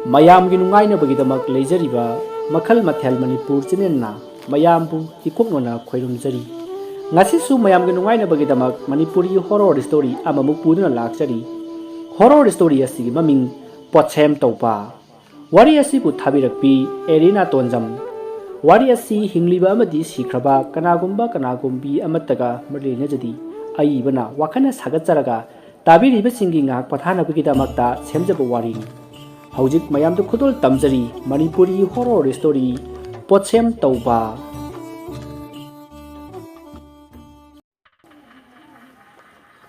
ꯃꯌꯥꯝꯒꯤ ꯅꯨꯡꯉꯥꯏꯅꯕꯒꯤꯗꯃꯛ ꯂꯩꯖꯔꯤꯕ ꯃꯈꯜ ꯃꯊꯦꯜ ꯃꯅꯤꯄꯨꯔ ꯆꯦꯅꯦꯜꯅ ꯃꯌꯥꯝꯕꯨ ꯏꯀꯣꯛꯅꯅ ꯈꯣꯏꯔꯨꯝꯖꯔꯤ ꯉꯁꯤꯁꯨ ꯃꯌꯥꯝꯒꯤ ꯅꯨꯡꯉꯥꯏꯅꯕꯒꯤꯗꯃꯛ ꯃꯅꯤꯄꯨꯔꯤ ꯍꯣꯔꯣꯔ ꯁ꯭ꯇꯣꯔꯤ ꯑꯃꯃꯨꯛ ꯄꯨꯗꯨꯅ ꯂꯥꯛꯆꯔꯤ ꯍꯣꯔꯣꯔ ꯁ꯭ꯇꯣꯔꯤ ꯑꯁꯤꯒꯤ ꯃꯃꯤꯡ ꯄꯣꯠꯁꯦꯝ ꯇꯧꯕ ꯋꯥꯔꯤ ꯑꯁꯤꯕꯨ ꯊꯥꯕꯤꯔꯛꯄꯤ ꯑꯦꯔꯤꯅꯥ ꯇꯣꯟꯖꯝ ꯋꯥꯔꯤ ꯑꯁꯤ ꯍꯤꯡꯂꯤꯕ ꯑꯃꯗꯤ ꯁꯤꯈ꯭ꯔꯕ ꯀꯅꯥꯒꯨꯝꯕꯤ ꯑꯃꯠꯇꯒ ꯃꯔꯤ ꯂꯩꯅꯖꯗꯤ ꯑꯏꯕꯅ ꯋꯥꯈꯜꯅ ꯁꯥꯒꯠꯆꯔꯒ ꯇꯥꯕꯤꯔꯤꯕꯁꯤꯡꯒꯤ ꯉꯥꯏꯍꯥꯛ ꯄꯣꯊꯥꯅꯕꯒꯤꯗꯃꯛꯇ ꯁꯦꯝꯖꯕ ꯋꯥꯔꯤꯅꯤ ꯍꯧꯖꯤꯛ ꯃꯌꯥꯝꯗ ꯈꯨꯗꯣꯜ ꯇꯝꯖꯔꯤ ꯃꯅꯤꯄꯨꯔꯤ ꯍꯣꯔꯣꯔ ꯁ꯭ꯇꯣꯔꯤ ꯄꯣꯠꯁꯦꯝ ꯇꯧꯕ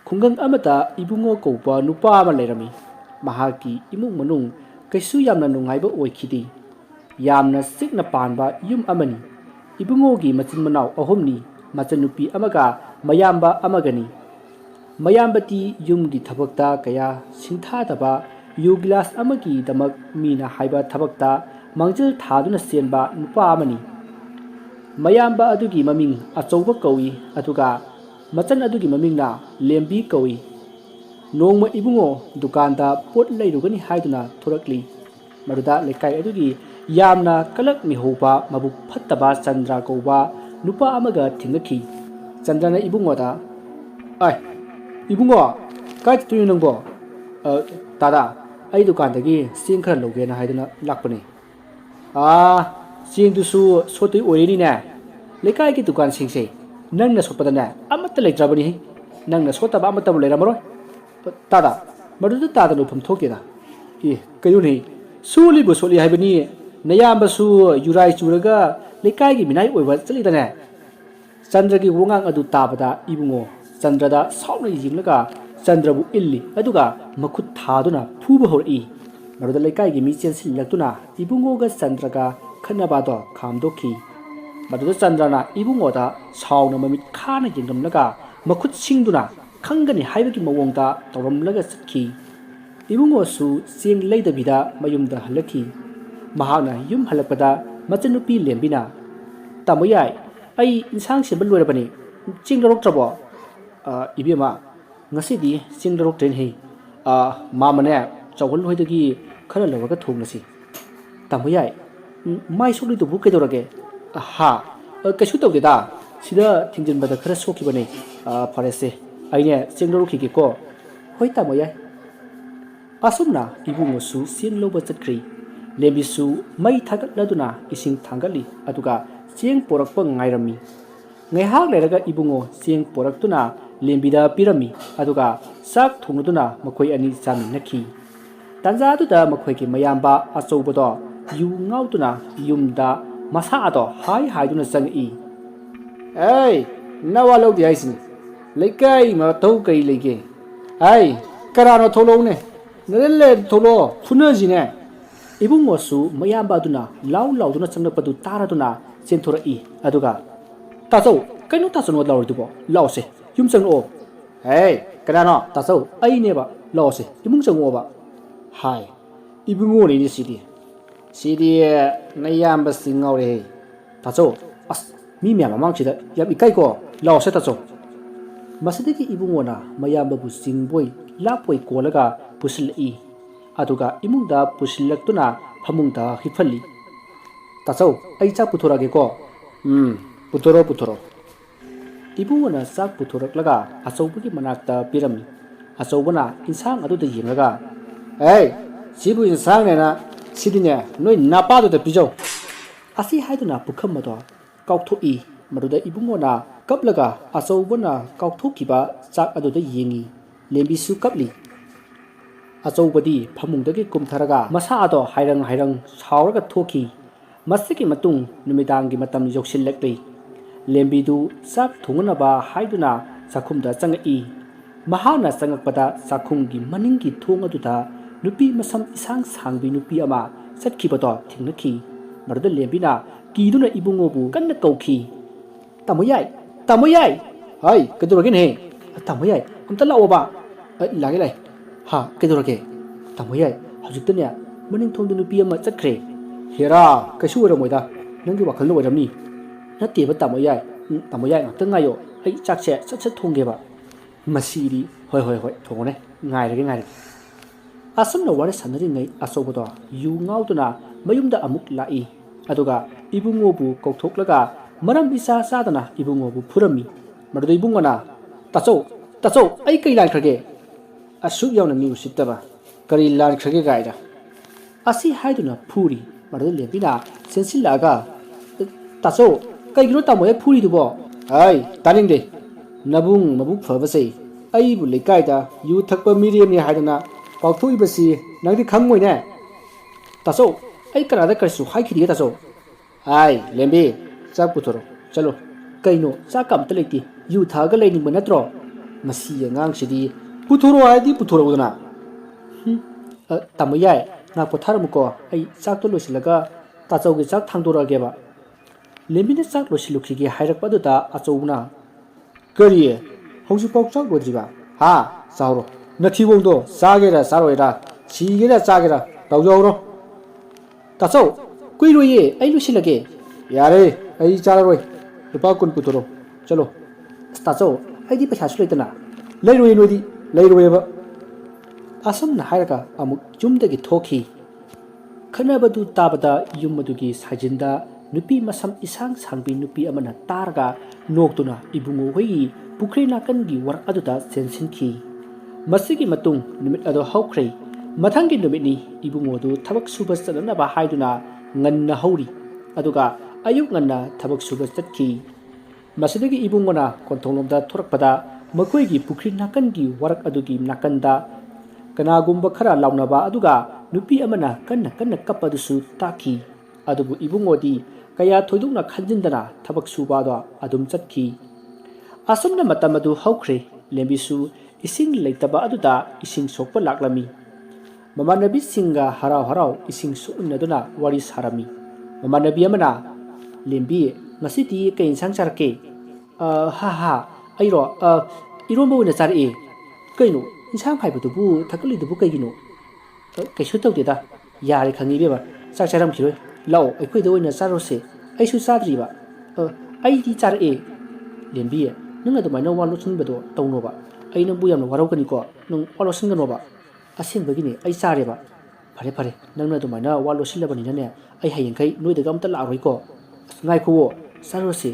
ꯈꯨꯡꯒꯪ ꯑꯃꯗ ꯏꯕꯨꯡꯉꯣ ꯀꯧꯕ ꯅꯨꯄꯥ ꯑꯃ ꯂꯩꯔꯝꯃꯤ ꯃꯍꯥꯛꯀꯤ ꯏꯃꯨꯡ ꯃꯅꯨꯡ ꯀꯩꯁꯨ ꯌꯥꯝꯅ ꯅꯨꯡꯉꯥꯏꯕ ꯑꯣꯏꯈꯤꯗꯦ ꯌꯥꯝꯅ ꯆꯤꯛꯅ ꯄꯥꯟꯕ ꯌꯨꯝ ꯑꯃꯅꯤ ꯏꯕꯨꯡꯉꯣꯒꯤ ꯃꯆꯤꯟ ꯃꯅꯥꯎ ꯑꯍꯨꯝꯅꯤ ꯃꯆꯟꯅꯨꯄꯤ ꯑꯃꯒ ꯃꯌꯥꯝꯕ ꯑꯃꯒꯅꯤ ꯃꯌꯥꯝꯕꯗꯤ ꯌꯨꯝꯒꯤ ꯊꯕꯛꯇ ꯀꯌꯥ ꯁꯤꯡꯊꯥꯗꯕ ꯌꯨ ꯒꯤꯂꯥꯁ ꯑꯃꯒꯤꯗꯃꯛ ꯃꯤꯅ ꯍꯥꯏꯕ ꯊꯕꯛꯇ ꯃꯥꯡꯖꯤꯜ ꯊꯥꯗꯨꯅ ꯆꯦꯟꯕ ꯅꯨꯄꯥ ꯑꯃꯅꯤ ꯃꯌꯥꯝꯕ ꯑꯗꯨꯒꯤ ꯃꯃꯤꯡ ꯑꯆꯧꯕ ꯀꯧꯏ ꯑꯗꯨꯒ ꯃꯆꯟ ꯑꯗꯨꯒꯤ ꯃꯃꯤꯡꯅ ꯂꯦꯝꯕꯤ ꯀꯧꯏ ꯅꯣꯡꯃ ꯏꯕꯨꯡꯉꯣ ꯗꯨꯀꯥꯟꯗ ꯄꯣꯠ ꯂꯩꯔꯨꯒꯅꯤ ꯍꯥꯏꯗꯨꯅ ꯊꯣꯔꯛꯂꯤ ꯃꯗꯨꯗ ꯂꯩꯀꯥꯏ ꯑꯗꯨꯒꯤ ꯌꯥꯝꯅ ꯀꯂꯛ ꯃꯤꯍꯧꯕ ꯃꯕꯨꯛ ꯐꯠꯇꯕ ꯆꯟꯗ꯭ꯔ ꯀꯧꯕ ꯅꯨꯄꯥ ꯑꯃꯒ ꯊꯦꯡꯅꯈꯤ ꯆꯟꯗ꯭ꯔꯅ ꯏꯕꯨꯡꯉꯣꯗ ꯑꯩ ꯏꯕꯨꯡꯉꯣ ꯀꯥꯏ ꯆꯠꯇꯣꯏꯅꯣ ꯅꯪꯕꯣ ꯇꯥꯗꯥ ꯑꯩ ꯗꯨꯀꯥꯟꯗꯒꯤ ꯆꯦꯡ ꯈꯔ ꯂꯧꯒꯦꯅ ꯍꯥꯏꯗꯨꯅ ꯂꯥꯛꯄꯅꯤ ꯆꯦꯡꯗꯨꯁꯨ ꯁꯣꯠꯇꯣꯏ ꯑꯣꯏꯔꯤꯅꯤꯅꯦ ꯂꯩꯀꯥꯏꯒꯤ ꯗꯨꯀꯥꯟꯁꯤꯡꯁꯦ ꯅꯪꯅ ꯁꯣꯠꯄꯗꯅꯦ ꯑꯃꯠꯇ ꯂꯩꯇ꯭ꯔꯕꯅꯤ ꯅꯪꯅ ꯁꯣꯠꯇꯕ ꯑꯃꯠꯇꯕꯨ ꯂꯩꯔꯝꯃꯔꯣꯏ ꯇꯥꯗꯥ ꯃꯗꯨꯗ ꯇꯥꯗ ꯂꯣꯏꯐꯝ ꯊꯣꯛꯇꯦꯗ ꯀꯩꯅꯣꯅꯦ ꯁꯣꯠꯂꯤꯕꯨ ꯁꯣꯠꯂꯤ ꯍꯥꯏꯕꯅꯤ ꯅꯌꯥꯝꯕꯁꯨ ꯌꯨꯔꯥꯏ ꯆꯨꯔꯒ ꯂꯩꯀꯥꯏꯒꯤ ꯃꯤꯅꯥꯏ ꯑꯣꯏꯕ ꯆꯠꯂꯤꯗꯅꯦ ꯆꯟꯗ꯭ꯔꯒꯤ ꯋꯥꯉꯥꯡ ꯑꯗꯨ ꯇꯥꯕꯗ ꯏꯕꯨꯡꯉꯣ ꯆꯟꯗ꯭ꯔꯗ ꯁꯥꯎꯅ ꯌꯦꯡꯂꯒ ꯆꯟꯗ꯭ꯔꯕꯨ ꯏꯜꯂꯤ ꯑꯗꯨꯒ ꯃꯈꯨꯠ ꯊꯥꯗꯨꯅ ꯐꯨꯕ ꯍꯧꯔꯛꯏ ꯃꯗꯨꯗ ꯂꯩꯀꯥꯏꯒꯤ ꯃꯤ ꯆꯦꯟꯁꯤꯜꯂꯛꯇꯨꯅ ꯏꯕꯨꯡꯉꯣꯒ ꯆꯟꯗ꯭ꯔꯒ ꯈꯠꯅꯕꯗꯣ ꯈꯥꯝꯗꯣꯛꯈꯤ ꯃꯗꯨꯗ ꯆꯟꯗ꯭ꯔꯅ ꯏꯕꯨꯡꯉꯣꯗ ꯁꯥꯎꯅ ꯃꯃꯤꯠ ꯈꯥꯅ ꯌꯦꯡꯂꯝꯂꯒ ꯃꯈꯨꯠ ꯁꯤꯡꯗꯨꯅ ꯈꯪꯒꯅꯤ ꯍꯥꯏꯕꯒꯤ ꯃꯑꯣꯡꯗ ꯇꯧꯔꯝꯂꯒ ꯆꯠꯈꯤ ꯏꯕꯨꯡꯉꯣꯁꯨ ꯆꯦꯡ ꯂꯩꯗꯕꯤꯗ ꯃꯌꯨꯝꯗ ꯍꯜꯂꯛꯈꯤ ꯃꯍꯥꯛꯅ ꯌꯨꯝ ꯍꯜꯂꯛꯄꯗ ꯃꯆꯟꯅꯨꯄꯤ ꯂꯦꯝꯕꯤꯅ ꯇꯥꯃꯣ ꯌꯥꯏ ꯑꯩ ꯏꯟꯁꯥꯡ ꯁꯦꯝꯕ ꯂꯣꯏꯔꯕꯅꯤ ꯆꯦꯡ ꯂꯧꯔꯛꯇ꯭ꯔꯕꯣ ꯏꯕꯦꯝꯃ ꯉꯁꯤꯗꯤ ꯆꯦꯡ ꯂꯧꯔꯛꯇ꯭ꯔꯦꯅꯦ ꯃꯥꯃꯅꯦ ꯆꯥꯎꯍꯜꯍꯣꯏꯗꯒꯤ ꯈꯔ ꯂꯧꯔꯒ ꯊꯣꯡꯅꯁꯤ ꯇꯥꯃꯣ ꯌꯥꯏ ꯃꯥꯏ ꯁꯣꯛꯂꯤꯗꯨꯕꯨ ꯀꯩꯗꯧꯔꯒꯦ ꯀꯩꯁꯨ ꯇꯧꯗꯦꯗ ꯁꯤꯗ ꯊꯤꯡꯖꯤꯟꯕꯗ ꯈꯔ ꯁꯣꯛꯈꯤꯕꯅꯦ ꯐꯔꯦꯁꯦ ꯑꯩꯅꯦ ꯆꯦꯡ ꯂꯧꯔꯨꯈꯤꯒꯦꯀꯣ ꯍꯣꯏ ꯇꯥꯃꯣ ꯌꯥꯏ ꯑꯁꯨꯝꯅ ꯏꯕꯨꯡꯉꯣꯁꯨ ꯆꯦꯡ ꯂꯧꯕ ꯆꯠꯈ꯭ꯔꯤ ꯂꯦꯝꯕꯤꯁꯨ ꯃꯩ ꯊꯥꯒꯠꯂꯗꯨꯅ ꯏꯁꯤꯡ ꯊꯥꯡꯒꯠꯂꯤ ꯑꯗꯨꯒ ꯆꯦꯡ ꯄꯣꯔꯛꯄ ꯉꯥꯏꯔꯝꯃꯤ ꯉꯥꯏꯍꯥꯛ ꯂꯩꯔꯒ ꯏꯕꯨꯡꯉꯣ ꯆꯦꯡ ꯄꯣꯔꯛꯇꯨꯅ ꯂꯦꯝꯕꯤꯗ ꯄꯤꯔꯝꯃꯤ ꯑꯗꯨꯒ ꯆꯥꯛ ꯊꯣꯡꯅꯗꯨꯅ ꯃꯈꯣꯏ ꯑꯅꯤ ꯆꯥꯃꯤꯟꯅꯈꯤ ꯇꯥꯟꯖꯥꯗꯨꯗ ꯃꯈꯣꯏꯒꯤ ꯃꯌꯥꯝꯕ ꯑꯆꯧꯕꯗꯣ ꯌꯨ ꯉꯥꯎꯗꯨꯅ ꯌꯨꯝꯗ ꯃꯁꯥ ꯑꯗꯣ ꯍꯥꯏꯗꯨꯅ ꯆꯪꯉꯛꯏ ꯅꯋꯥ ꯂꯧꯗꯦ ꯍꯥꯏꯁꯤꯅꯤ ꯂꯩꯀꯥꯏ ꯃꯊꯧ ꯀꯔꯤ ꯂꯩꯒꯦ ꯀꯅꯥꯅꯣ ꯊꯣꯛꯂꯛꯎꯅꯦ ꯅꯔꯦꯜꯂꯦ ꯊꯣꯛꯂꯛꯑꯣ ꯐꯨꯅꯁꯤꯅꯦ ꯏꯕꯨꯡꯉꯣꯁꯨ ꯃꯌꯥꯝꯕ ꯑꯗꯨꯅ ꯂꯥꯎꯗꯨꯅ ꯆꯪꯂꯛꯄꯗꯨ ꯇꯥꯔꯗꯨꯅ ꯆꯦꯟꯊꯣꯔꯛꯏ ꯑꯗꯨꯒ ꯇꯥꯆꯧ ꯀꯩꯅꯣ ꯇꯥꯆꯧꯅꯣ ꯂꯥꯎꯔꯤꯗꯨꯕꯣ ꯂꯥꯛꯑꯣꯁꯦ ꯌꯨꯝ ꯆꯪꯂꯛꯑꯣ ꯀꯅꯥꯅꯣ ꯇꯥꯆꯧ ꯑꯩꯅꯦꯕ ꯂꯥꯛꯑꯣꯁꯦ ꯏꯃꯨꯡ ꯆꯪꯉꯛꯑꯣꯕ ꯏꯕꯨꯡꯉꯣꯅꯤꯅꯦ ꯁꯤꯗꯤ ꯅꯌꯥꯝꯕꯁꯤ ꯉꯥꯎꯔꯦ ꯇꯥꯆꯧ ꯃꯤ ꯃꯌꯥꯝ ꯃꯃꯥꯡꯁꯤꯗ ꯌꯥꯝ ꯏꯀꯥꯏꯀꯣ ꯂꯥꯛꯑꯣꯁꯦ ꯇꯥꯆꯧ ꯃꯁꯤꯗꯒꯤ ꯏꯕꯨꯡꯉꯣꯅ ꯃꯌꯥꯝꯕꯕꯨ ꯆꯤꯡꯕꯣꯏ ꯂꯥꯞꯄꯣꯏ ꯀꯣꯜꯂꯒ ꯄꯨꯁꯤꯜꯂꯛꯏ ꯑꯗꯨꯒ ꯏꯃꯨꯡꯗ ꯄꯨꯁꯤꯜꯂꯛꯇꯨꯅ ꯐꯃꯨꯡꯗ ꯍꯤꯞꯍꯜꯂꯤ ꯇꯥꯆꯧ ꯑꯩ ꯆꯥꯛ ꯄꯨꯊꯣꯔꯛꯑꯒꯦꯀꯣ ꯄꯨꯊꯣꯔꯛꯑꯣ ꯏꯕꯨꯡꯉꯣꯅ ꯆꯥꯛ ꯄꯨꯊꯣꯔꯛꯂꯒ ꯑꯆꯧꯕꯒꯤ ꯃꯅꯥꯛꯇ ꯄꯤꯔꯝꯃꯤ ꯑꯆꯧꯕꯅ ꯏꯟꯁꯥꯡ ꯑꯗꯨꯗ ꯌꯦꯡꯂꯒ ꯁꯤꯕꯨ ꯏꯟꯁꯥꯡꯅꯦꯅ ꯁꯤꯗꯤꯅꯦ ꯅꯣꯏ ꯅꯄꯥꯗꯨꯗ ꯄꯤꯖꯧ ꯑꯁꯤ ꯍꯥꯏꯗꯨꯅ ꯄꯨꯈꯝ ꯑꯗꯣ ꯀꯥꯎꯊꯣꯛꯏ ꯃꯗꯨꯗ ꯏꯕꯨꯡꯉꯣꯅ ꯀꯞꯂꯒ ꯑꯆꯧꯕꯅ ꯀꯥꯎꯊꯣꯛꯈꯤꯕ ꯆꯥꯛ ꯑꯗꯨꯗ ꯌꯦꯡꯉꯤ ꯂꯦꯝꯕꯤꯁꯨ ꯀꯞꯂꯤ ꯑꯆꯧꯕꯗꯤ ꯐꯃꯨꯡꯗꯒꯤ ꯀꯨꯝꯊꯔꯒ ꯃꯁꯥ ꯑꯗꯣ ꯍꯥꯏꯔꯪ ꯁꯥꯎꯔꯒ ꯊꯣꯛꯈꯤ ꯃꯁꯤꯒꯤ ꯃꯇꯨꯡ ꯅꯨꯃꯤꯗꯥꯡꯒꯤ ꯃꯇꯝ ꯌꯧꯁꯤꯜꯂꯛꯂꯤ ꯂꯦꯝꯕꯤꯗꯨ ꯆꯥꯛ ꯊꯣꯡꯅꯕ ꯍꯥꯏꯗꯨꯅ ꯆꯥꯛꯈꯨꯝꯗ ꯆꯪꯉꯛꯏ ꯃꯍꯥꯛꯅ ꯆꯪꯉꯛꯄꯗ ꯆꯥꯛꯈꯨꯝꯒꯤ ꯃꯅꯤꯡꯒꯤ ꯊꯣꯡ ꯑꯗꯨꯗ ꯅꯨꯄꯤ ꯃꯁꯝ ꯏꯁꯥꯡ ꯁꯥꯡꯕꯤ ꯅꯨꯄꯤ ꯑꯃ ꯆꯠꯈꯤꯕꯗꯣ ꯊꯦꯡꯅꯈꯤ ꯃꯗꯨꯗ ꯂꯦꯝꯕꯤꯅ ꯀꯤꯗꯨꯅ ꯏꯕꯨꯡꯉꯣꯕꯨ ꯀꯟꯅ ꯀꯧꯈꯤ ꯇꯥꯃꯣ ꯌꯥꯏ ꯀꯩꯗꯧꯔꯒꯦꯅꯦꯍꯦ ꯇꯥꯃꯣ ꯌꯥꯏ ꯑꯝꯇ ꯂꯥꯛꯑꯣꯕ ꯂꯥꯛꯑꯦ ꯀꯩꯗꯧꯔꯒꯦ ꯇꯥꯃꯣ ꯌꯥꯏ ꯍꯧꯖꯤꯛꯇꯅꯦ ꯃꯅꯤꯡ ꯊꯣꯡꯗ ꯅꯨꯄꯤ ꯑꯃ ꯆꯠꯈ꯭ꯔꯦ ꯍꯦꯔꯥ ꯀꯩꯁꯨ ꯑꯣꯏꯔꯝꯃꯣꯏꯗ ꯅꯪꯒꯤ ꯋꯥꯈꯜꯅ ꯑꯣꯏꯔꯝꯅꯤ ꯅꯠꯇꯦꯕ ꯇꯥꯃꯣ ꯌꯥꯏ ꯉꯥꯛꯇꯪ ꯉꯥꯏꯌꯣ ꯑꯩ ꯆꯥꯛꯁꯦ ꯁꯠ ꯊꯣꯡꯒꯦꯕ ꯃꯁꯤꯗꯤ ꯍꯣꯏ ꯊꯣꯡꯉꯣꯅꯦ ꯉꯥꯏꯔꯒꯦ asumna wari sanari asobodo yu ngauduna mayumda amuk lai aduga ibungo bu koktoklaga maram isa sadana ibungo bu phurami maruda ibungona tacho ai kai lan khage asuk yauna mi usitaba kari lan khage gaida asi haiduna phuri maruda lembina sensilaga tacho kai gino tamoy phuri dubo ai taningde nabung mabuk phawase ai bu lekai da yu thakpa miriam ni haidana pauthui basi nangdi khangmoi ne tacho ai kanada karsu haikhi tacho ai lembi chak puthoro chalo kaino chakam telekti yu thaga leini manatro masi ngang sidi puthoro aidi puthoro udana tamoyai na potharmuko ai chak to losilaga tacho gi chak thangdora geba lembi ne chak losilukhi gi hairak paduta achowna kari hausi pok chak rodriba ha sauro nathibongdo sagera saroira chigera chagera tawjawro tacho kuiroye ai lusilage yare ai chararoi lupa kun putoro chalo tacho ai di paisa suleitana leiroi noidi leiroyeba asam na hairaka amuk jumdagi thoki khanabadu tabada yumadugi sajinda nupi masam isang sangbi nupi amana targa noktuna ibungo hoi pukre nakan gi war aduda sensinki masigi matung numit ado hawkre mathangi numit ni ibungo du thabak suba sanana ba haiduna nganna hauri aduga ayuk nganna thabak suba satki masidagi ibungona kontholomda thorakpada makoi gi pukri nakan gi warak adugi nakanda kanagumba khara launaba aduga nupi amana kanna kapadusu taki adubu ibungodi kaya thoidukna khanjindana thabak suba do adum chatki asumna matamadu hawkre lembisu ising leitaba aduda ising sokpa laklami mamanabi singa harau ising sunnaduna wari sarami mamanabi amana lembi ngasiti kain sang charke ha airo iromba wina chari kaino insang phaibudu bu thakali du bu kaigino kaisu tawdeda yare khangi beba chak charam khiroi lao aikoi do wina charose aisu sadriba ai di chari lembi nunga do maina walu sunbedo tawnoba aina bu yamna warau ko nung walo singanoba asenbagini ai chareba phare nangna do maina walo silabani ne ai hayeng kai noi da gamta la roi ko ngai ko sarose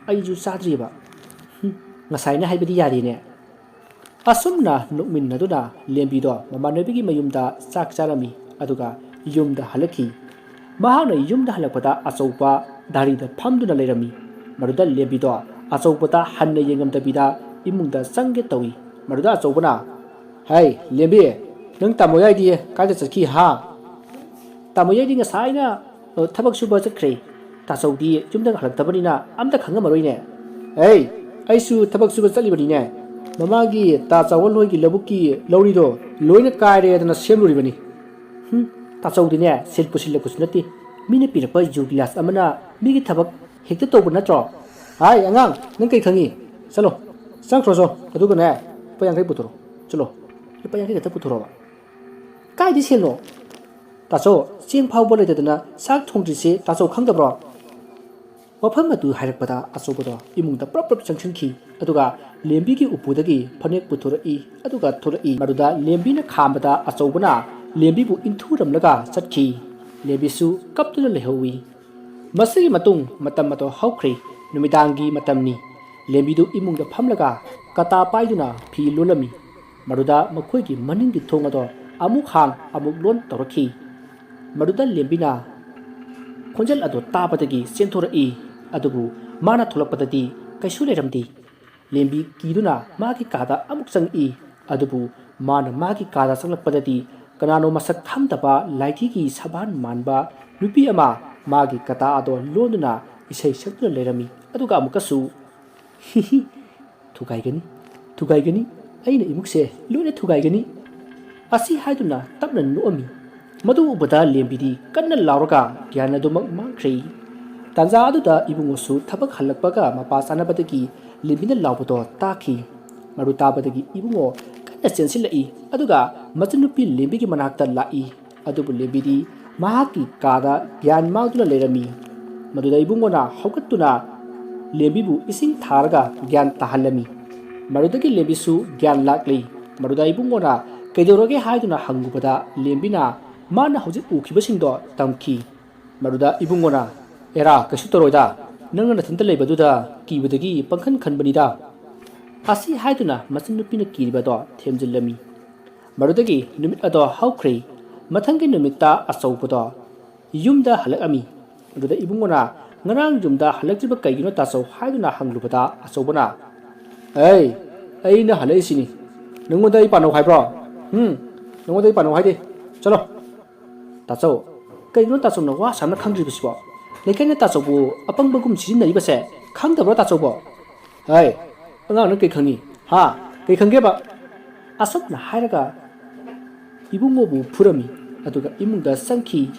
ai ju sadriba ngasai na haibadi yari ne asumna nukmin naduna lembi do mamanabigi mayumda chak charami aduga yumda halaki mahana yumda halakpada achoupa dari da phamduna leirami maruda lembi do achoupada hanna yengam dabida imungda sangge tawi maruda achoubana hai lembi nang tamoyai di kaja chaki ha tamoyai di ngasai na thabak suba chakre ta saudi jumda halaktabani na amda khanga maroi ne ei aisu thabak suba chalibani ne mamagi ta chawal hoi gi labuki lori do loina kaire dana semluri bani ta saudi ne sel pusil kusnati mine pirpa ju glass amana migi thabak hekta to buna tro hai angang nang kai khangi chalo sang khroso aduga ne payang kai puturo chalo payang kai ta puturo kai di selo ta so sing phau bole dana sak thongji se ta so khangdabro wafam adu hairakpada asobodo imungda prap changchinki aduga lembi gi upudagi phanek puthurai aduga thurai maruda lembi na khambada achobuna lembi bu inthuramlaga chatki lebisu kaptuna lehowi masigi matung matam mato hawkhri numidangi matamni lembi du imungda phamlaga kata paiduna phi lolami maruda makhoi gi maning gi thongado amuk hang amuk lon toraki maruda lembina khonjal ado tabadagi senthora adubu mana tholakpadadi kaisu leramdi lembi kiduna magi kada amuk changi adubu mana magi kada changlakpadadi kanano masak khamdaba laiki gi saban manba nupi ama magi kata ado londuna isai sakna lerami aduga amukasu thugaigani aina imukse lone thugaigani asi haiduna tapna nuami madu ubada lembidi kanna lauraga gyana dumak mangkhri tanja aduda ibungosu thabak halakpaga mapa sanabadagi limbina laubodo taki maru tabadagi ibungo kanna sensilai aduga machunupi lembigi manakta lai adubu lembidi mahaki kada gyan mauduna lerami maduda ibungona haukattuna lembibu ising tharga gyan tahalami marudagi lembisu gyan lakli maruda ibungona ꯀꯩꯗꯧꯔꯒꯦ ꯍꯥꯏꯗꯨꯅ ꯍꯪꯂꯨꯕꯗ ꯂꯦꯝꯕꯤꯅ ꯃꯥꯅ ꯍꯧꯖꯤꯛ ꯎꯈꯤꯕꯁꯤꯡꯗꯣ ꯇꯝꯈꯤ ꯃꯗꯨꯗ ꯏꯕꯨꯡꯉꯣꯅ ꯑꯦꯔꯥ ꯀꯩꯁꯨ ꯇꯧꯔꯣꯏꯗ ꯅꯪꯅ ꯅꯊꯟꯇ ꯂꯩꯕꯗꯨꯗ ꯀꯤꯕꯗꯒꯤ ꯄꯪꯈꯟ ꯈꯟꯕꯅꯤꯗ ꯑꯁꯤ ꯍꯥꯏꯗꯨꯅ ꯃꯆꯟꯅꯨꯄꯤꯅ ꯀꯤꯔꯤꯕꯗꯣ ꯊꯦꯝꯖꯤꯜꯂꯝꯃꯤ ꯃꯗꯨꯗꯒꯤ ꯅꯨꯃꯤꯠ ꯑꯗꯣ ꯍꯧꯈ꯭ꯔꯦ ꯃꯊꯪꯒꯤ ꯅꯨꯃꯤꯠꯇ ꯑꯆꯧꯕꯗꯣ ꯌꯨꯝꯗ ꯍꯜꯂꯛꯑꯝꯃꯤ ꯑꯗꯨꯗ ꯏꯕꯨꯡꯉꯣꯅ ꯉꯔꯥꯡ ꯌꯨꯝꯗ ꯍꯜꯂꯛꯇ꯭ꯔꯤꯕ ꯀꯩꯒꯤꯅꯣ ꯇꯥꯆꯧ ꯍꯥꯏꯗꯨꯅ ꯍꯪꯂꯨꯕꯗ ꯑꯆꯧꯕꯅ ꯑꯩꯅ ꯍꯜꯂꯛꯏꯁꯤꯅꯤ ꯅꯪꯉꯣꯟꯗ ꯑꯩ ꯄꯥꯅꯧ ꯍꯥꯏꯕ꯭ꯔꯣ ꯅꯪꯉꯣꯟꯗ ꯑꯩ ꯄꯥꯅꯧ ꯍꯥꯏꯗꯦ ꯆꯠꯂꯣ ꯇꯥꯆꯧ ꯀꯩꯒꯤꯅꯣ ꯇꯥꯆꯧꯅ ꯋꯥ ꯁꯥꯡꯅ ꯈꯪꯗ꯭ꯔꯤꯕꯁꯤꯕꯣ ꯂꯩꯀꯥꯏꯅ ꯇꯥꯆꯧꯕꯨ ꯑꯄꯪꯕꯒꯨꯝ ꯁꯤꯖꯤꯟꯅꯔꯤꯕꯁꯦ ꯈꯪꯗꯕ꯭ꯔꯣ ꯇꯥꯆꯧꯕꯣ ꯑꯉꯥꯡ ꯅꯪ ꯀꯩ ꯈꯪꯉꯤ ꯀꯩ ꯈꯪꯒꯦꯕ ꯑꯁꯨꯝꯅ ꯍꯥꯏꯔꯒ 이붕어부 풀음이 아두가 이mun가 쌍키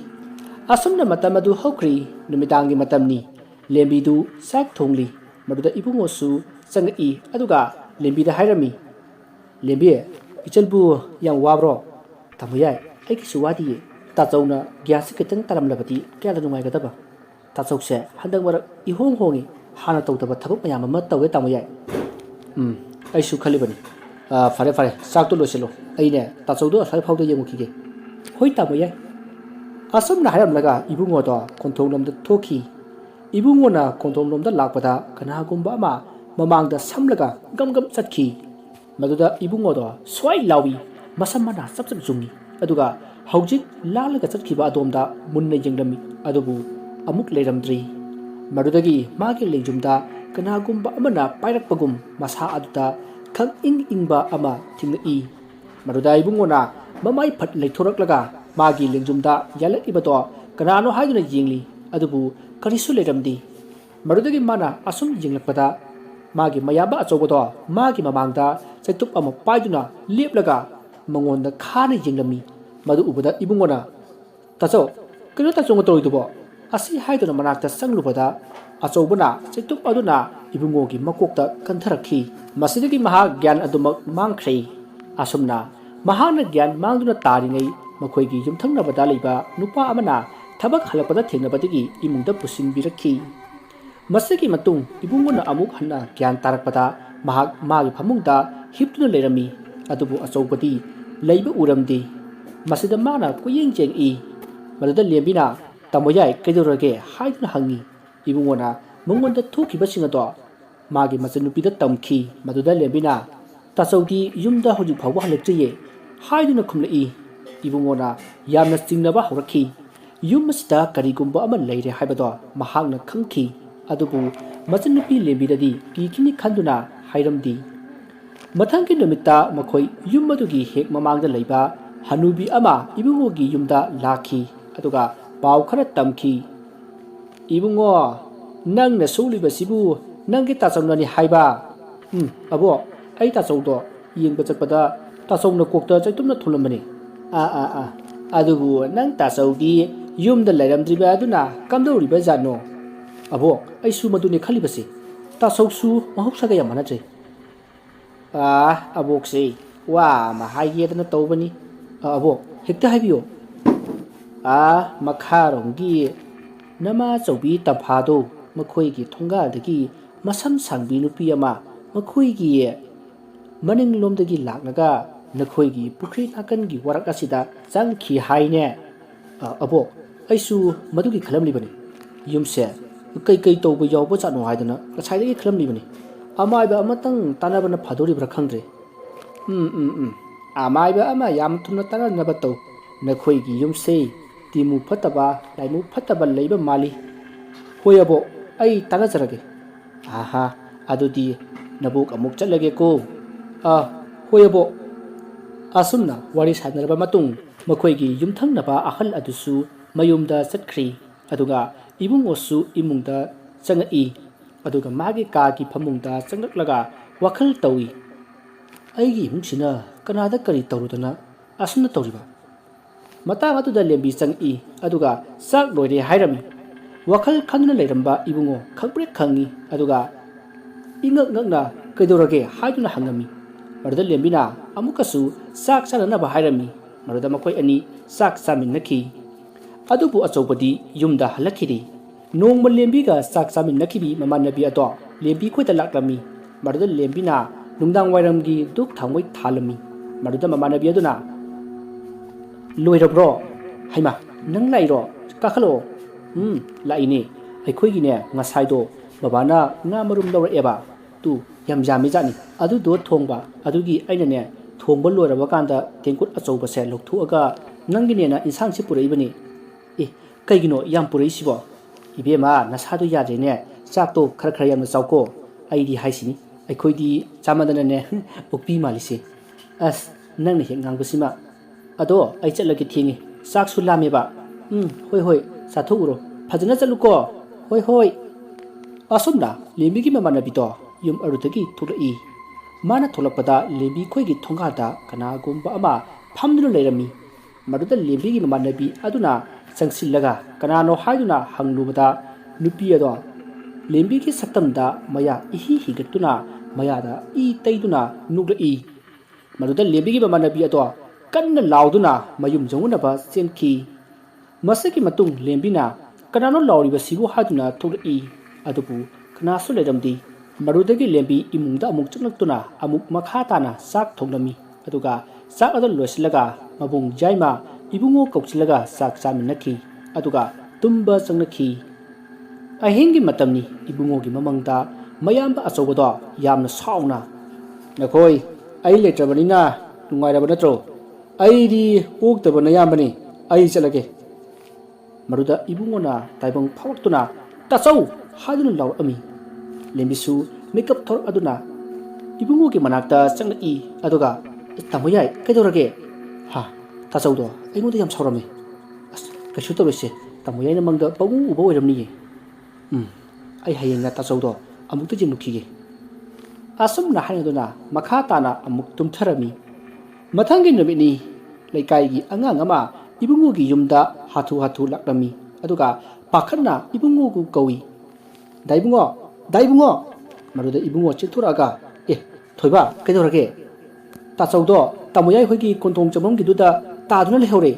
아숨나 마따마두 허크리 누미당기 마땀니 렘비두 싹 통리 마두다 이붕어수 쌍이 아두가 렘비다 하이라미 렘비에 이철부 양 와브로 타무야이 아이키 수와디 따자우나 기아스 kitang taramlabati kaya nungaigadaба 따자ukse 한당바라 이홍홍이 하나 떠우다바 타복 마야마 맞다we 타무야이 아이수 칼리바니 ꯐꯔꯦ ꯐꯔꯦ ꯆꯥꯛꯇꯣ ꯂꯣꯏꯁꯤꯜꯂꯣ ꯑꯩꯅꯦ ꯇꯥꯆꯧꯗꯣ ꯑꯁ꯭ꯋꯥꯏ ꯐꯥꯎꯗ ꯌꯦꯡꯉꯨꯈꯤꯒꯦ ꯍꯣꯏ ꯇꯥꯃꯣ ꯌꯥꯏ ꯑꯁꯨꯝꯅ ꯍꯥꯏꯔꯝꯂꯒ ꯏꯕꯨꯡꯉꯣꯗꯣ ꯈꯣꯟꯊꯣꯡꯂꯣꯝꯗ ꯊꯣꯛꯈꯤ ꯏꯕꯨꯡꯉꯣꯅ ꯈꯣꯟꯊꯣꯡꯂꯣꯝꯗ ꯂꯥꯛꯄꯗ ꯀꯅꯥꯒꯨꯝꯕ ꯑꯃ ꯃꯃꯥꯡꯗ ꯁꯝꯂꯒ ꯒꯝ ꯆꯠꯈꯤ ꯃꯗꯨꯗ ꯏꯕꯨꯡꯉꯣꯗꯣ ꯁ꯭ꯋꯥꯏ ꯂꯥꯎꯏ ꯃꯁꯝ ꯃꯅꯥ ꯆꯞ ꯆꯨꯡꯉꯤ ꯑꯗꯨꯒ ꯍꯧꯖꯤꯛ ꯂꯥꯜꯂꯒ ꯆꯠꯈꯤꯕ ꯑꯗꯣꯝꯗ ꯃꯨꯟꯅ ꯌꯦꯡꯂꯝꯃꯤ ꯑꯗꯨꯕꯨ ꯑꯃꯨꯛ ꯂꯩꯔꯝꯗ꯭ꯔꯤ ꯃꯗꯨꯗꯒꯤ ꯃꯥꯒꯤ ꯂꯦꯡꯖꯨꯝꯗ ꯀꯅꯥꯒꯨꯝꯕ ꯑꯃꯅ ꯄꯥꯏꯔꯛꯄꯒꯨꯝ ꯃꯁꯥ ꯑꯗꯨꯗ ꯈꯪ ꯏꯪꯕ ꯑꯃ ꯊꯦꯡꯅꯏ ꯃꯗꯨꯗ ꯏꯕꯨꯡꯉꯣꯅ ꯃꯃꯥꯏ ꯐꯠ ꯂꯩꯊꯣꯔꯛꯂꯒ ꯃꯥꯒꯤ ꯂꯦꯡꯖꯨꯝꯗ ꯌꯥꯜꯂꯛꯏꯕꯗꯣ ꯀꯅꯥꯅꯣ ꯍꯥꯏꯗꯨꯅ ꯌꯦꯡꯂꯤ ꯑꯗꯨꯕꯨ ꯀꯔꯤꯁꯨ ꯂꯩꯔꯝꯗꯦ ꯃꯗꯨꯗꯒꯤ ꯃꯥꯅ ꯑꯁꯨꯝ ꯌꯦꯡꯂꯛꯄꯗ ꯃꯥꯒꯤ ꯃꯌꯥꯝꯕ ꯑꯆꯧꯕꯗꯣ ꯃꯥꯒꯤ ꯃꯃꯥꯡꯗ ꯆꯩꯇꯨꯞ ꯑꯃ ꯄꯥꯏꯗꯨꯅ ꯂꯦꯞꯂꯒ ꯃꯉꯣꯟꯗ ꯈꯥꯅ ꯌꯦꯡꯂꯝꯃꯤ ꯃꯗꯨ ꯎꯕꯗ ꯏꯕꯨꯡꯉꯣꯅ ꯇꯥꯆꯧ ꯀꯩꯅꯣ ꯇꯥꯆꯧꯅ ꯇꯧꯔꯤꯗꯨꯕꯣ ꯑꯁꯤ ꯍꯥꯏꯗꯨꯅ ꯃꯅꯥꯛꯇ ꯆꯪꯂꯨꯕꯗ ꯑꯆꯧꯕꯅ ꯆꯩꯇꯨꯞ ꯑꯗꯨꯅ ꯏꯕꯨꯡꯉꯣꯒꯤ ꯃꯀꯣꯛꯇ ꯀꯟꯊꯔꯛꯈꯤ ꯃꯁꯤꯗꯒꯤ ꯃꯍꯥꯛ ꯒ꯭ꯌꯥꯟ ꯑꯗꯨꯃꯛ ꯃꯥꯡꯈ꯭ꯔꯦ ꯑꯁꯨꯝꯅ ꯃꯍꯥꯛꯅ ꯒ꯭ꯌꯥꯟ ꯃꯥꯡꯗꯨꯅ ꯇꯥꯔꯤꯉꯩ ꯃꯈꯣꯏꯒꯤ ꯌꯨꯝꯊꯪꯅꯕꯗ ꯂꯩꯕ ꯅꯨꯄꯥ ꯑꯃꯅ ꯊꯕꯛ ꯍꯜꯂꯛꯄꯗ ꯊꯦꯡꯅꯕꯗꯒꯤ ꯏꯃꯨꯡꯗ ꯄꯨꯁꯤꯟꯕꯤꯔꯛꯈꯤ ꯃꯁꯤꯒꯤ ꯃꯇꯨꯡ ꯏꯕꯨꯡꯉꯣꯅ ꯑꯃꯨꯛ ꯍꯟꯅ ꯒ꯭ꯌꯥꯟ ꯇꯥꯔꯛꯄꯗ ꯃꯍꯥꯛ ꯃꯥꯒꯤ ꯐꯃꯨꯡꯗ ꯍꯤꯞꯇꯨꯅ ꯂꯩꯔꯝꯃꯤ ꯑꯗꯨꯕꯨ ꯑꯆꯧꯕꯗꯤ ꯂꯩꯕ ꯎꯔꯝꯗꯦ ꯃꯁꯤꯗ ꯃꯥꯅ ꯀꯨꯌꯦꯡ ꯆꯦꯡꯏ ꯃꯗꯨꯗ ꯂꯦꯝꯕꯤꯅ ꯇꯥꯃꯣ ꯌꯥꯏ ꯀꯩꯗꯧꯔꯒꯦ ꯍꯥꯏꯗꯨꯅ ꯍꯪꯉꯤ ꯏꯕꯨꯡꯉꯣꯅ ꯃꯉꯣꯟꯗ ꯊꯣꯛꯈꯤꯕꯁꯤꯡ ꯑꯗꯣ ꯃꯥꯒꯤ ꯃꯆꯟꯅꯨꯄꯤꯗ ꯇꯝꯈꯤ ꯃꯗꯨꯗ ꯂꯦꯝꯕꯤꯅ ꯇꯥꯆꯧꯗꯤ ꯌꯨꯝꯗ ꯍꯧꯖꯤꯛ ꯐꯥꯎꯕ ꯍꯜꯂꯛꯇ꯭ꯔꯤꯌꯦ ꯍꯥꯏꯗꯨꯅ ꯈꯨꯝꯂꯛꯏ ꯏꯕꯨꯡꯉꯣꯅ ꯌꯥꯝꯅ ꯆꯤꯡꯅꯕ ꯍꯧꯔꯛꯈꯤ ꯌꯨꯝ ꯑꯁꯤꯗ ꯀꯔꯤꯒꯨꯝꯕ ꯑꯃ ꯂꯩꯔꯦ ꯍꯥꯏꯕꯗꯣ ꯃꯍꯥꯛꯅ ꯈꯪꯈꯤ ꯑꯗꯨꯕꯨ ꯃꯆꯟꯅꯨꯄꯤ ꯂꯦꯝꯕꯤꯗꯗꯤ ꯀꯤꯈꯤꯅꯤ ꯈꯟꯗꯨꯅ ꯍꯥꯏꯔꯝꯗꯦ ꯃꯊꯪꯒꯤ ꯅꯨꯃꯤꯠꯇ ꯃꯈꯣꯏ ꯌꯨꯝ ꯑꯗꯨꯒꯤ ꯍꯦꯛ ꯃꯃꯥꯡꯗ ꯂꯩꯕ ꯍꯅꯨꯕꯤ ꯑꯃ ꯏꯕꯨꯡꯉꯣꯒꯤ ꯌꯨꯝꯗ ꯂꯥꯛꯈꯤ ꯑꯗꯨꯒ ꯄꯥꯎ ꯈꯔ ꯇꯝꯈꯤ 이붕어 ꯅꯪꯅ ꯁꯣꯛꯂꯤꯕꯁꯤꯕꯨ ꯅꯪꯒꯤ ꯇꯥꯆꯧꯅꯅꯤ ꯍꯥꯏꯕ ꯑꯕꯣ ꯑꯩ ꯇꯥꯆꯧꯗꯣ ꯌꯦꯡꯕ ꯆꯠꯄꯗ ꯇꯥꯆꯧꯅ ꯀꯣꯛꯇ ꯆꯩꯇꯨꯞꯅ ꯊꯣꯝꯂꯝꯕꯅꯤ ꯑꯗꯨꯕꯨ ꯅꯪ ꯇꯥꯆꯧꯗꯤ ꯌꯨꯝꯗ ꯂꯩꯔꯝꯗ꯭ꯔꯤꯕ ꯑꯗꯨꯅ ꯀꯝꯗꯧꯔꯤꯕ ꯖꯥꯠꯅꯣ ꯑꯕꯣ ꯑꯩꯁꯨ ꯃꯗꯨꯅꯤ ꯈꯜꯂꯤꯕꯁꯤ ꯇꯥꯆꯧꯁꯨ ꯃꯍꯧꯁꯥꯒ ꯌꯥꯝ ꯃꯥꯟꯅꯗ꯭ꯔꯦ ꯑꯕꯣꯛꯁꯦ ꯋꯥ ꯑꯃ ꯍꯥꯏꯒꯦꯗꯅ ꯇꯧꯕꯅꯤ ꯑꯕꯣ ꯍꯦꯛꯇ ꯍꯥꯏꯕꯤꯌꯣ ꯃꯈꯥꯔꯣꯝꯒꯤ ꯅꯃꯥꯆꯧꯕꯤ ꯇꯝꯐꯥꯗꯣ ꯃꯈꯣꯏꯒꯤ ꯊꯣꯡꯒꯥꯜꯗꯒꯤ ꯃꯁꯝ ꯁꯥꯡꯕꯤ ꯅꯨꯄꯤ ꯑꯃ ꯃꯈꯣꯏꯒꯤ ꯃꯅꯤꯡꯂꯣꯝꯗꯒꯤ ꯂꯥꯛꯂꯒ ꯅꯈꯣꯏꯒꯤ ꯄꯨꯈ꯭ꯔꯤ ꯅꯥꯀꯟꯒꯤ ꯋꯥꯔꯛ ꯑꯁꯤꯗ ꯆꯪꯈꯤ ꯍꯥꯏꯅꯦ ꯑꯕꯣ ꯑꯩꯁꯨ ꯃꯗꯨꯒꯤ ꯈꯜꯂꯝꯂꯤꯕꯅꯤ ꯌꯨꯝꯁꯦ ꯀꯩ ꯇꯧꯕ ꯌꯥꯎꯕ ꯖꯥꯠꯅꯣ ꯍꯥꯏꯗꯅ ꯉꯁꯥꯏꯗꯒꯤ ꯈꯜꯂꯝꯂꯤꯕꯅꯤ ꯑꯃꯥꯏꯕ ꯑꯃꯇꯪ ꯇꯥꯟꯅꯕꯅ ꯐꯗꯣꯔꯤꯕ꯭ꯔꯥ ꯈꯪꯗ꯭ꯔꯦ ꯑꯃꯥꯏꯕ ꯑꯃ ꯌꯥꯝ ꯊꯨꯅ ꯇꯥꯟꯅꯅꯕ ꯇꯧ ꯅꯈꯣꯏꯒꯤ ꯌꯨꯝꯁꯦ ꯇꯤꯃꯨ ꯐꯠꯇꯕ ꯂꯥꯏꯃꯨ ꯐꯠꯇꯕ ꯂꯩꯕ ꯃꯥꯜꯂꯤ ꯍꯣꯏ ꯑꯕꯣ ꯑꯩ ꯇꯥꯟꯅꯖꯔꯒꯦ ꯑꯗꯨꯗꯤ ꯅꯕꯣꯛ ꯑꯃꯨꯛ ꯆꯠꯂꯒꯦꯀꯣ ꯍꯣꯏ ꯑꯕꯣ ꯑꯁꯨꯝꯅ ꯋꯥꯔꯤ ꯁꯥꯟꯅꯔꯕ ꯃꯇꯨꯡ ꯃꯈꯣꯏꯒꯤ ꯌꯨꯝꯊꯪꯅꯕ ꯑꯍꯜ ꯑꯗꯨꯁꯨ ꯃꯌꯨꯝꯗ ꯆꯠꯈ꯭ꯔꯤ ꯑꯗꯨꯒ ꯏꯕꯨꯡꯉꯣꯁꯨ ꯏꯃꯨꯡꯗ ꯆꯪꯉꯛꯏ ꯑꯗꯨꯒ ꯃꯥꯒꯤ ꯀꯥꯒꯤ ꯐꯃꯨꯡꯗ ꯆꯪꯂꯛꯂꯒ ꯋꯥꯈꯜ ꯇꯧꯏ ꯑꯩꯒꯤ ꯏꯃꯨꯡꯁꯤꯅ ꯀꯅꯥꯗ ꯀꯔꯤ ꯇꯧꯔꯨꯗꯅ ꯑꯁꯨꯝꯅ ꯇꯧꯔꯤꯕ ꯃꯇꯥꯡ ꯑꯗꯨꯗ ꯂꯦꯝꯕꯤ ꯆꯪꯉꯛꯏ ꯑꯗꯨꯒ ꯆꯥꯛ ꯂꯣꯏꯔꯦ ꯍꯥꯏꯔꯝꯃꯤ ꯋꯥꯈꯜ ꯈꯟꯗꯨꯅ ꯂꯩꯔꯝꯕ ꯏꯕꯨꯡꯉꯣ ꯈꯪꯄ꯭ꯔꯦꯛ ꯈꯪꯉꯤ ꯑꯗꯨꯒ ꯏꯉꯛ ꯉꯛꯅ ꯀꯩꯗꯧꯔꯒꯦ ꯍꯥꯏꯗꯨꯅ ꯍꯪꯉꯝꯃꯤ ꯃꯗꯨꯗ ꯂꯦꯝꯕꯤꯅ ꯑꯃꯨꯛꯀꯁꯨ ꯆꯥꯛ ꯆꯥꯅꯅꯕ ꯍꯥꯏꯔꯝꯃꯤ ꯃꯗꯨꯗ ꯃꯈꯣꯏ ꯑꯅꯤ ꯆꯥꯛ ꯆꯥꯃꯤꯟꯅꯈꯤ ꯑꯗꯨꯕꯨ ꯑꯆꯧꯕꯗꯤ ꯌꯨꯝꯗ ꯍꯜꯂꯛꯈꯤꯗꯦ ꯅꯣꯡꯃ ꯂꯦꯝꯕꯤꯒ ꯆꯥꯛ ꯆꯥꯃꯤꯟꯅꯈꯤꯕꯤ ꯃꯃꯥꯟꯅꯕꯤ ꯑꯗꯣ ꯂꯦꯝꯕꯤ ꯈꯣꯏꯗ ꯂꯥꯛꯂꯝꯃꯤ ꯃꯗꯨꯗ ꯂꯦꯝꯕꯤꯅ ꯅꯨꯡꯗꯥꯡ ꯋꯥꯏꯔꯝꯒꯤ ꯗꯨꯛ ꯊꯥꯎꯃꯩ ꯊꯥꯜꯂꯝꯃꯤ ꯃꯗꯨꯗ ꯃꯃꯥꯟꯅꯕꯤ ꯑꯗꯨꯅ ꯂꯣꯏꯔꯕ꯭ꯔꯣ ꯍꯩꯃꯥ ꯅꯪ ꯂꯥꯛꯏꯔꯣ ꯀꯥꯈꯠꯂꯛꯑꯣ ꯂꯥꯛꯏꯅꯦ ꯑꯩꯈꯣꯏꯒꯤꯅꯦ ꯉꯁꯥꯏꯗꯣ ꯕꯕꯥꯅ ꯉꯥ ꯃꯔꯨꯝ ꯂꯧꯔꯛꯑꯦꯕ ꯇꯨ ꯌꯥꯝ ꯌꯥꯝꯃꯤꯖꯥꯠꯅꯤ ꯑꯗꯨꯗꯣ ꯊꯣꯡꯕ ꯑꯗꯨꯒꯤ ꯑꯩꯅꯅꯦ ꯊꯣꯡꯕ ꯂꯣꯏꯔꯕ ꯀꯥꯟꯗ ꯇꯦꯡꯀꯨꯠ ꯑꯆꯧꯕꯁꯦ ꯂꯧꯊꯣꯛꯑꯒ ꯅꯪꯒꯤꯅꯦꯅ ꯏꯟꯁꯥꯡꯁꯤ ꯄꯨꯔꯛꯏꯕꯅꯤ ꯑꯦ ꯀꯩꯒꯤꯅꯣ ꯌꯥꯝ ꯄꯨꯔꯛꯏꯁꯤꯕꯣ ꯏꯕꯦꯝꯃ ꯅꯁꯥꯗꯣ ꯌꯥꯗ꯭ꯔꯦꯅꯦ ꯆꯥꯛꯇꯣ ꯈꯔ ꯌꯥꯝꯅ ꯆꯥꯎꯀꯣ ꯑꯩꯗꯤ ꯍꯥꯏꯁꯤꯅꯤ ꯑꯩꯈꯣꯏꯗꯤ ꯆꯥꯃꯟꯗꯅꯅꯦ ꯑꯣꯛꯄꯤ ꯃꯥꯜꯂꯤꯁꯦ ꯑꯁ ꯅꯪꯅ ꯍꯦꯛ ꯉꯥꯡꯕꯁꯤꯃ ꯑꯗꯣ ꯑꯩ ꯆꯠꯂꯒꯦ ꯊꯦꯡꯉꯤ ꯆꯥꯛꯁꯨ ꯂꯥꯝꯃꯦꯕ ꯍꯣꯏ ꯆꯥꯊꯣꯛꯎꯔꯣ ꯐꯖꯅ ꯆꯠꯂꯨꯀꯣ ꯍꯣꯏ ꯑꯁꯨꯝꯅ ꯂꯦꯝꯕꯤꯒꯤ ꯃꯃꯥꯟꯅꯕꯤꯗꯣ ꯌꯨꯝ ꯑꯗꯨꯗꯒꯤ ꯊꯣꯛꯂꯛꯏ ꯃꯥꯅ ꯊꯣꯛꯂꯛꯄꯗ ꯂꯦꯝꯕꯤ ꯈꯣꯏꯒꯤ ꯊꯣꯡꯒꯥꯟꯗ ꯀꯅꯥꯒꯨꯝꯕ ꯑꯃ ꯐꯝꯗꯨꯅ ꯂꯩꯔꯝꯃꯤ ꯃꯗꯨꯗ ꯂꯦꯝꯕꯤꯒꯤ ꯃꯃꯥꯟꯅꯕꯤ ꯑꯗꯨꯅ ꯆꯪꯁꯤꯜꯂꯒ ꯀꯅꯥꯅꯣ ꯍꯥꯏꯗꯨꯅ ꯍꯪꯂꯨꯕꯗ ꯅꯨꯄꯤ ꯑꯗꯣ ꯂꯦꯝꯕꯤꯒꯤ ꯁꯛꯇꯝꯗ ꯃꯌꯥ ꯏꯍꯤ ꯍꯤꯒꯠꯇꯨꯅ ꯃꯌꯥꯗ ꯏ ꯇꯩꯗꯨꯅ ꯅꯣꯛꯂꯛꯏ ꯃꯗꯨꯗ ꯂꯦꯝꯕꯤꯒꯤ ꯃꯃꯥꯟꯅꯕꯤ ꯑꯗꯣ ꯀꯟꯅ ꯂꯥꯎꯗꯨꯅ ꯃꯌꯨꯝ ꯌꯧꯅꯅꯕ ꯆꯦꯟꯈꯤ ꯃꯁꯤꯒꯤ ꯃꯇꯨꯡ ꯂꯦꯝꯕꯤꯅ ꯀꯅꯥꯅꯣ ꯂꯥꯎꯔꯤꯕꯁꯤꯕꯨ ꯍꯥꯏꯗꯨꯅ ꯊꯣꯛꯂꯛꯏ ꯑꯗꯨꯕꯨ ꯀꯅꯥꯁꯨ ꯂꯩꯔꯝꯗꯦ ꯃꯗꯨꯗꯒꯤ ꯂꯦꯝꯕꯤ ꯏꯃꯨꯡꯗ ꯑꯃꯨꯛ ꯆꯪꯂꯛꯇꯨꯅ ꯑꯃꯨꯛ ꯃꯈꯥ ꯇꯥꯅ ꯆꯥꯛ ꯊꯣꯡꯂꯝꯃꯤ ꯑꯗꯨꯒ ꯆꯥꯛ ꯑꯗꯨ ꯂꯣꯏꯁꯤꯜꯂꯒ ꯃꯕꯨꯡ ꯌꯥꯏꯃ ꯏꯕꯨꯡꯉꯣ ꯀꯧꯁꯤꯜꯂꯒ ꯆꯥꯛ ꯆꯥꯃꯤꯟꯅꯈꯤ ꯑꯗꯨꯒ ꯇꯨꯝꯕ ꯆꯪꯅꯈꯤ ꯑꯍꯤꯡꯒꯤ ꯃꯇꯝꯅꯤ ꯏꯕꯨꯡꯉꯣꯒꯤ ꯃꯃꯪꯗ ꯃꯌꯥꯝꯕ ꯑꯆꯧꯕꯗꯣ ꯌꯥꯝꯅ ꯁꯥꯎꯅ ꯅꯈꯣꯏ ꯑꯩ ꯂꯩꯇ꯭ꯔꯕꯅꯤꯅ ꯅꯨꯡꯉꯥꯏꯔꯕ ꯅꯠꯇ꯭ꯔꯣ ꯑꯩꯗꯤ ꯑꯣꯛꯇꯕ ꯅꯌꯥꯝꯕꯅꯤ ꯑꯩ ꯆꯠꯂꯒꯦ ꯃꯗꯨꯗ ꯏꯕꯨꯡꯉꯣꯅ ꯇꯥꯏꯕꯪ ꯐꯥꯎꯔꯛꯇꯨꯅ ꯇꯥꯆꯧ ꯍꯥꯏꯗꯨꯅ ꯂꯥꯎꯔꯛꯑꯝꯃꯤ ꯂꯦꯝꯕꯤꯁꯨ ꯃꯤꯀꯞ ꯊꯣꯔꯛꯑꯗꯨꯅ ꯏꯕꯨꯡꯉꯣꯒꯤ ꯃꯅꯥꯛꯇ ꯆꯪꯂꯛꯏ ꯑꯗꯨꯒ ꯇꯥꯃꯣ ꯌꯥꯏ ꯀꯩꯗꯧꯔꯒꯦ ꯇꯥꯆꯧꯗꯣ ꯑꯩꯉꯣꯟꯗ ꯌꯥꯝ ꯁꯥꯎꯔꯝꯃꯦ ꯑꯁ ꯀꯩꯁꯨ ꯇꯧꯔꯣꯏꯁꯦ ꯇꯥꯃꯣ ꯌꯥꯏꯅ ꯃꯪꯗ ꯄꯪꯎ ꯎꯕ ꯑꯣꯏꯔꯝꯅꯤꯌꯦ ꯑꯩ ꯍꯌꯦꯡꯅ ꯇꯥꯆꯧꯗꯣ ꯑꯃꯨꯛꯇ ꯌꯦꯡꯂꯨꯈꯤꯒꯦ ꯑꯁꯨꯝꯅ ꯍꯥꯏꯅꯗꯨꯅ ꯃꯈꯥ ꯇꯥꯅ ꯑꯃꯨꯛ ꯇꯨꯝꯊꯔꯝꯃꯤ ꯃꯊꯪꯒꯤ ꯅꯨꯃꯤꯠꯅꯤ ꯂꯩꯀꯥꯏꯒꯤ ꯑꯉꯥꯡ ꯑꯃ ꯏꯕꯨꯡꯉꯣꯒꯤ ꯌꯨꯝꯗ ꯍꯥꯊꯨ ꯂꯥꯛꯂꯝꯃꯤ ꯑꯗꯨꯒ ꯄꯥꯈꯠꯅ ꯏꯕꯨꯡꯉꯣꯕꯨ ꯀꯧꯏ ꯗꯥꯏꯕꯨꯡꯉꯣ ꯃꯗꯨꯗ ꯏꯕꯨꯡꯉꯣ ꯆꯦꯟꯊꯣꯔꯛꯑꯒ ꯊꯣꯏꯕ ꯀꯩꯗꯧꯔꯒꯦ ꯇꯥꯆꯧꯗꯣ ꯇꯥꯃꯣꯌꯥꯏ ꯍꯣꯏꯒꯤ ꯀꯣꯟꯊꯣꯡ ꯆꯪꯐꯝꯒꯤꯗꯨꯗ ꯇꯥꯗꯨꯅ ꯂꯩꯍꯧꯔꯦ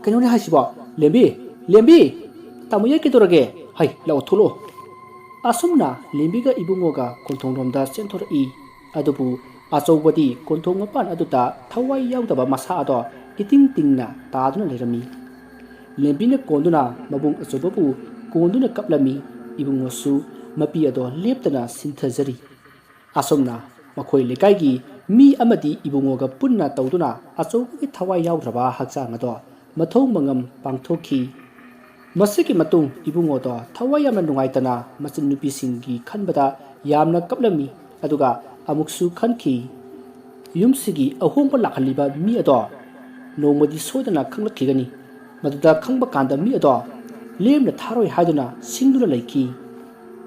ꯀꯩꯅꯣꯅꯦ ꯍꯥꯏꯁꯤꯕꯣ ꯂꯦꯝꯕꯤ ꯇꯥꯃꯣꯌꯥꯏ ꯀꯩꯗꯧꯔꯒꯦ ꯂꯥꯛꯑꯣ ꯊꯣꯛꯂꯛꯑꯣ ꯑꯁꯨꯝꯅ ꯂꯦꯝꯕꯤꯒ ꯏꯕꯨꯡꯉꯣꯒ ꯀꯣꯟꯊꯣꯡꯂꯣꯝꯗ ꯆꯦꯟꯊꯣꯔꯛꯏ ꯑꯗꯨꯕꯨ ꯑꯆꯧꯕꯗꯤ ꯀꯣꯟꯊꯣꯡ ꯃꯄꯥꯟ ꯑꯗꯨꯗ ꯊꯋꯥꯏ ꯌꯥꯎꯗꯕ ꯃꯁꯥ ꯑꯗꯣ ꯏꯇꯤꯡ ꯇꯤꯡꯅ ꯇꯥꯗꯨꯅ ꯂꯩꯔꯝꯃꯤ ꯂꯦꯝꯕꯤꯅ ꯀꯣꯟꯗꯨꯅ ꯃꯕꯨꯡ ꯑꯆꯧꯕꯕꯨ ꯀꯣꯟꯗꯨꯅ ꯀꯞꯂꯝꯃꯤ ꯏꯕꯨꯡꯉꯣꯁꯨ ꯃꯄꯤ ꯑꯗꯣ ꯂꯦꯞꯇꯅ ꯁꯤꯟꯊꯖꯔꯤ ꯑꯁꯨꯝꯅ ꯃꯈꯣꯏ ꯂꯩꯀꯥꯏꯒꯤ ꯃꯤ ꯑꯃꯗꯤ ꯏꯕꯨꯡꯉꯣꯒ ꯄꯨꯟꯅ ꯇꯧꯗꯨꯅ ꯑꯆꯧꯕꯒꯤ ꯊꯋꯥꯏ ꯌꯥꯎꯗ꯭ꯔꯕ ꯍꯛꯆꯥꯡ ꯑꯗꯣ ꯃꯊꯧ ꯃꯉꯝ ꯄꯥꯡꯊꯣꯛꯈꯤ ꯃꯁꯤꯒꯤ ꯃꯇꯨꯡ ꯏꯕꯨꯡꯉꯣꯗꯣ ꯊꯋꯥꯏ ꯌꯥꯝꯅ ꯅꯨꯡꯉꯥꯏꯇꯅ ꯃꯆꯟꯅꯨꯄꯤꯁꯤꯡꯒꯤ ꯈꯟꯕꯗ ꯌꯥꯝꯅ ꯀꯞꯂꯝꯃꯤ ꯑꯗꯨꯒ ꯑꯃꯨꯛꯁꯨ ꯈꯟꯈꯤ ꯌꯨꯝꯁꯤꯒꯤ ꯑꯍꯣꯡꯕ ꯂꯥꯛꯍꯜꯂꯤꯕ ꯃꯤ ꯑꯗꯣ ꯅꯣꯡꯃꯗꯤ ꯁꯣꯏꯗꯅ ꯈꯪꯂꯛꯈꯤꯒꯅꯤ ꯃꯗꯨꯗ ꯈꯪꯕ ꯀꯥꯟꯗ ꯃꯤ ꯑꯗꯣ ꯂꯦꯝꯅ ꯊꯥꯔꯣꯏ ꯍꯥꯏꯗꯨꯅ ꯁꯤꯡꯗꯨꯅ ꯂꯩꯈꯤ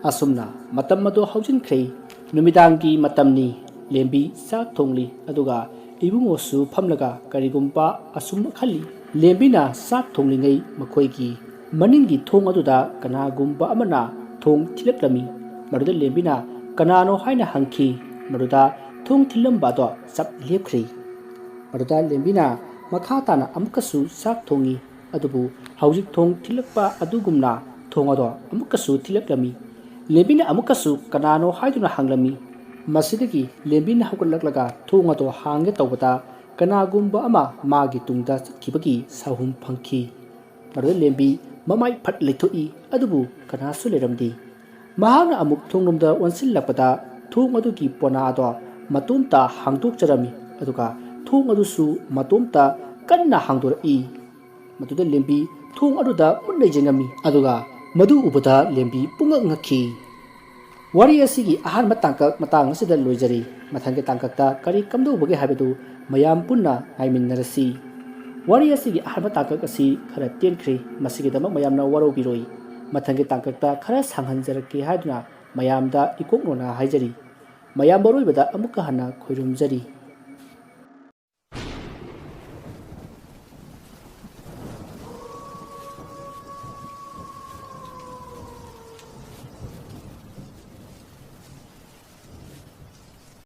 ꯑꯁꯨꯝꯅ ꯃꯇꯝ ꯑꯗꯣ ꯍꯧꯖꯤꯟꯈ꯭ꯔꯦ ꯅꯨꯃꯤꯗꯥꯡꯒꯤ ꯃꯇꯝꯅꯤ ꯂꯦꯝꯕꯤ ꯆꯥꯛ ꯊꯣꯡꯂꯤ ꯑꯗꯨꯒ ꯏꯕꯨꯡꯉꯣꯁꯨ ꯐꯝꯂꯒ ꯀꯔꯤꯒꯨꯝꯕ ꯑꯁꯨꯝ ꯈꯜꯂꯤ ꯂꯦꯝꯕꯤꯅ ꯆꯥꯛ ꯊꯣꯡꯂꯤꯉꯩ ꯃꯈꯣꯏꯒꯤ ꯃꯅꯤꯡꯒꯤ ꯊꯣꯡ ꯑꯗꯨꯗ ꯀꯅꯥꯒꯨꯝꯕ ꯑꯃꯅ ꯊꯣꯡ ꯊꯤꯜꯂꯛꯂꯝꯃꯤ ꯃꯗꯨꯗ ꯂꯦꯝꯕꯤꯅ ꯀꯅꯥꯅꯣ ꯍꯥꯏꯅ ꯍꯪꯈꯤ ꯃꯗꯨꯗ ꯊꯣꯡ ꯊꯤꯜꯂꯝꯕ ꯑꯗꯣ ꯆꯞ ꯂꯦꯞꯈ꯭ꯔꯦ ꯃꯗꯨꯗ ꯂꯦꯝꯕꯤꯅ ꯃꯈꯥ ꯇꯥꯅ ꯑꯃꯨꯛꯀꯁꯨ ꯆꯥꯛ ꯊꯣꯡꯉꯤ ꯑꯗꯨꯕꯨ ꯍꯧꯖꯤꯛ ꯊꯣꯡ ꯊꯤꯜꯂꯛꯄ ꯑꯗꯨꯒꯨꯝꯅ ꯊꯣꯡ ꯑꯗꯣ ꯑꯃꯨꯛꯀꯁꯨ ꯊꯤꯜꯂꯛꯂꯝꯃꯤ ꯂꯦꯝꯕꯤꯅ ꯑꯃꯨꯛꯀꯁꯨ ꯀꯅꯥꯅꯣ ꯍꯥꯏꯗꯨꯅ ꯍꯪꯂꯝꯃꯤ ꯃꯁꯤꯗꯒꯤ ꯂꯦꯝꯕꯤꯅ ꯍꯧꯒꯠꯂꯛꯂꯒ ꯊꯣꯡ ꯑꯗꯣ ꯍꯥꯡꯒꯦ ꯇꯧꯕꯗ ꯀꯅꯥꯒꯨꯝꯕ ꯑꯃ ꯃꯥꯒꯤ ꯇꯨꯡꯗ ꯆꯠꯈꯤꯕꯒꯤ ꯁꯥꯍꯨꯝ ꯐꯪꯈꯤ ꯃꯗꯨꯗ ꯂꯦꯝꯕꯤ ꯃꯃꯥꯏ ꯐꯠ ꯂꯩꯊꯣꯛꯏ ꯑꯗꯨꯕꯨ ꯀꯅꯥꯁꯨ ꯂꯩꯔꯝꯗꯦ ꯃꯍꯥꯛꯅ ꯑꯃꯨꯛ ꯊꯣꯡꯂꯣꯝꯗ ꯑꯣꯟꯁꯤꯜꯂꯛꯄꯗ ꯊꯣꯡ ꯑꯗꯨꯒꯤ ꯄꯣꯅꯥ ꯑꯗꯣ ꯃꯇꯣꯝꯇ ꯍꯥꯡꯗꯣꯛꯆꯔꯝꯃꯤ ꯑꯗꯨꯒ ꯊꯣꯡ ꯑꯗꯨꯁꯨ ꯃꯇꯣꯝꯇ ꯀꯟꯅ ꯍꯥꯡꯗꯣꯔꯛꯏ ꯃꯗꯨꯗ ꯂꯦꯝꯕꯤ ꯊꯣꯡ ꯑꯗꯨꯗ ꯃꯨꯟꯅ ꯌꯦꯡꯉꯝꯃꯤ ꯑꯗꯨꯒ ꯃꯗꯨ ꯎꯕꯗ ꯂꯦꯝꯕꯤ ꯄꯨꯡꯉꯛ ꯉꯛꯈꯤ ꯋꯥꯔꯤ ꯑꯁꯤꯒꯤ ꯑꯍꯥꯟꯕ ꯇꯥꯡꯀꯛ ꯃꯇꯥꯡ ꯑꯁꯤꯗ ꯂꯣꯏꯖꯔꯤ ꯃꯊꯪꯒꯤ ꯇꯥꯡꯀꯛꯇ ꯀꯔꯤ ꯀꯝꯗꯧꯕꯒꯦ ꯍꯥꯏꯕꯗꯨ ꯃꯌꯥꯝ ꯄꯨꯟꯅ ꯉꯥꯏꯃꯤꯟꯅꯔꯁꯤ ꯋꯥꯔꯤ ꯑꯁꯤꯒꯤ ꯑꯍꯥꯟꯕ ꯇꯥꯡꯀꯛ ꯑꯁꯤ ꯈꯔ ꯇꯦꯟꯈ꯭ꯔꯦ ꯃꯁꯤꯒꯤꯗꯃꯛ ꯃꯌꯥꯝꯅ ꯋꯥꯔꯧꯕꯤꯔꯣꯏ ꯃꯊꯪꯒꯤ ꯇꯥꯡꯀꯛꯇ ꯈꯔ ꯁꯥꯡꯍꯟꯖꯔꯛꯀꯦ ꯍꯥꯏꯗꯨꯅ ꯃꯌꯥꯝꯗ ꯏꯀꯣꯛꯅꯣꯅ ꯍꯥꯏꯖꯔꯤ ꯃꯌꯥꯝ ꯑꯔꯣꯏꯕꯗ ꯑꯃꯨꯛꯀ ꯍꯟꯅ ꯈꯣꯏꯔꯨꯝꯖꯔꯤ